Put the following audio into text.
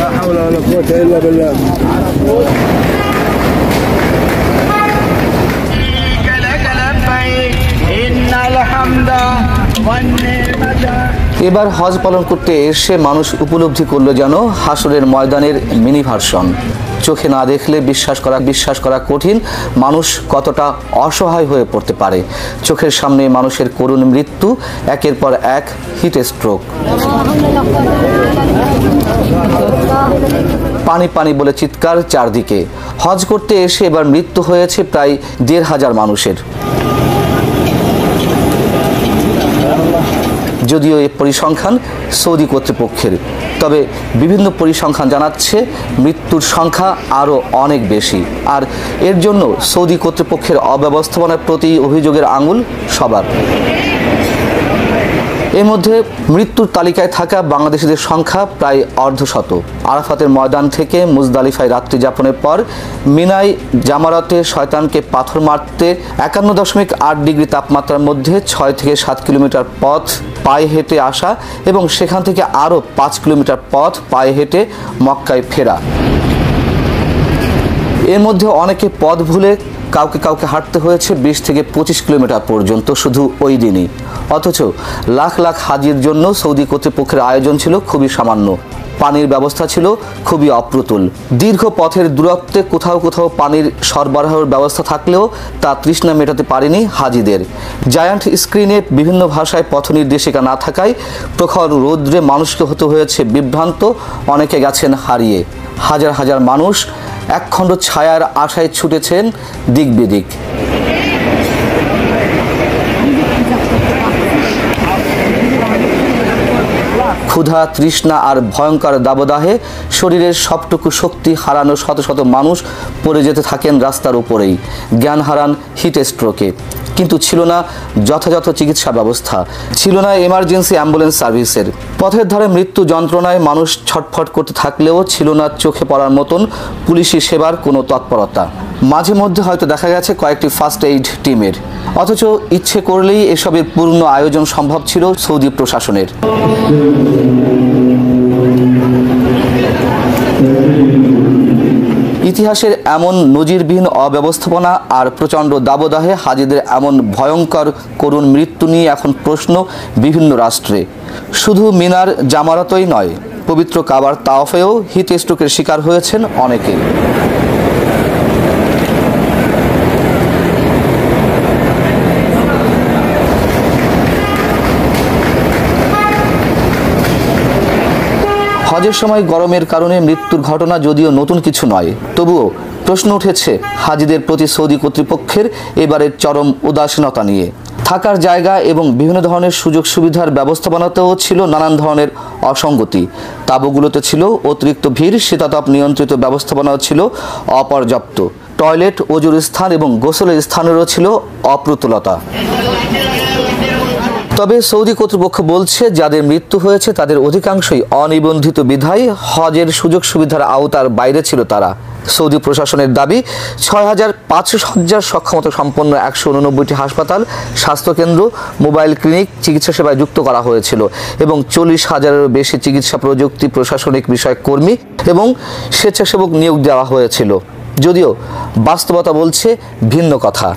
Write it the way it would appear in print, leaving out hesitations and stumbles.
لا حول ولا قوة إلا بالله এবার হজ পালন করতে এসে মানুষ উপলব্ধি করলো যেন হাসরের ময়দানের মিনি ভার্সন। চোখে না দেখলে বিশ্বাস করা কঠিন মানুষ কতটা অসহায় হয়ে পড়তে পারে। চোখের সামনে মানুষের করুণ মৃত্যু, একের পর এক হিট স্ট্রোক। পানি পানি বলে চিৎকার চারদিকে। হজ করতে এসে এবার মৃত্যু হয়েছে প্রায় ১,৫০০ মানুষের। যদিও এই পরিসংখ্যান সৌদি কর্তৃপক্ষের, তবে বিভিন্ন পরিসংখ্যান জানাচ্ছে মৃত্যুর সংখ্যা আরও অনেক বেশি। আর এর জন্য সৌদি কর্তৃপক্ষের অব্যবস্থাপনার প্রতি অভিযোগের আঙুল সবার। এর মধ্যে মৃত্যুর তালিকায় থাকা বাংলাদেশিদের সংখ্যা প্রায় অর্ধশত। আরাফাতের ময়দান থেকে মুজদালিফায় রাত্রি যাপনের পর মিনায় জামারাতে শয়তানকে পাথর মারতে ৫১.৮ ডিগ্রি তাপমাত্রার মধ্যে ৬ থেকে ৭ কিলোমিটার পথ পায়ে হেঁটে আসা এবং সেখান থেকে আরও ৫ কিলোমিটার পথ পায়ে হেঁটে মক্কায় ফেরা। এর মধ্যে অনেকে পথ ভুলে কাউকে হাঁটতে হয়েছে ২০ থেকে ২৫ কিলোমিটার পর্যন্ত শুধু ওই দিনই। অথচ লাখ লাখ হাজির জন্য সৌদি কর্তৃপক্ষের আয়োজন ছিল খুবই সামান্য। পানির ব্যবস্থা ছিল খুবই অপ্রতুল। দীর্ঘ পথের দূরত্বে কোথাও পানির সরবরাহের ব্যবস্থা থাকলেও তা তৃষ্ণা মেটাতে পারেনি হাজিদের। জায়ান্ট স্ক্রিনে বিভিন্ন ভাষায় পথ নির্দেশিকা না থাকায় প্রখর রৌদ্রে মানুষকে হতে হয়েছে বিভ্রান্ত, অনেকে গেছেন হারিয়ে। হাজার হাজার মানুষ একখণ্ড ছায়ার আশায় ছুটেছেন দিক বিদিক। ক্ষুধা, তৃষ্ণা আর ভয়ঙ্কর দাবদাহে শরীরের সবটুকু শক্তি হারানো শত শত মানুষ পড়ে যেতে থাকেন রাস্তার উপরেই, জ্ঞান হারান হিট স্ট্রোকে। কিন্তু ছিল না যথাযথ চিকিৎসা ব্যবস্থা, ছিল না এমার্জেন্সি অ্যাম্বুলেন্স সার্ভিসের। পথের ধারে মৃত্যু যন্ত্রণায় মানুষ ছটফট করতে থাকলেও ছিল না চোখে পড়ার মতন পুলিশি সেবার কোনো তৎপরতা। মাঝে মধ্যে হয়তো দেখা গেছে কয়েকটি ফার্স্ট এইড টিমের, অথচ ইচ্ছে করলেই এসবের পূর্ণ আয়োজন সম্ভব ছিল সৌদি প্রশাসনের। ইতিহাসের এমন নজিরবিহীন অব্যবস্থাপনা আর প্রচণ্ড দাবদাহে হাজিদের এমন ভয়ঙ্কর করুণ মৃত্যু নিয়ে এখন প্রশ্ন বিভিন্ন রাষ্ট্রে। শুধু মিনার জামারাতই নয়, পবিত্র কাবার তাওয়াফেও হিট স্ট্রোকের শিকার হয়েছেন অনেকে। হজের সময় গরমের কারণে মৃত্যুর ঘটনা যদিও নতুন কিছু নয়, তবুও প্রশ্ন উঠেছে হাজিদের প্রতি সৌদি কর্তৃপক্ষের এবারের চরম উদাসীনতা নিয়ে। থাকার জায়গা এবং বিভিন্ন ধরনের সুযোগ সুবিধার ব্যবস্থাপনাতেও ছিল নানান ধরনের অসঙ্গতি। তাঁবুগুলোতে ছিল অতিরিক্ত ভিড়, শীতাতপ নিয়ন্ত্রিত ব্যবস্থাপনাও ছিল অপর্যাপ্ত। টয়লেট, অজুর স্থান এবং গোসলের স্থানেরও ছিল অপ্রতুলতা। তবে সৌদি কর্তৃপক্ষ বলছে যাদের মৃত্যু হয়েছে তাদের অধিকাংশই অনিবন্ধিত বিধায় হজের সুযোগ সুবিধার আওতার বাইরে ছিল তারা। সৌদি প্রশাসনের দাবি ৬,৫০০ শয্যার সক্ষমতা সম্পন্ন ১৮৯টি হাসপাতাল, স্বাস্থ্যকেন্দ্র, মোবাইল ক্লিনিক চিকিৎসা সেবায় যুক্ত করা হয়েছিল এবং ৪০,০০০-এরও বেশি চিকিৎসা প্রযুক্তি, প্রশাসনিক বিষয়ক কর্মী এবং স্বেচ্ছাসেবক নিয়োগ দেওয়া হয়েছিল। যদিও বাস্তবতা বলছে ভিন্ন কথা।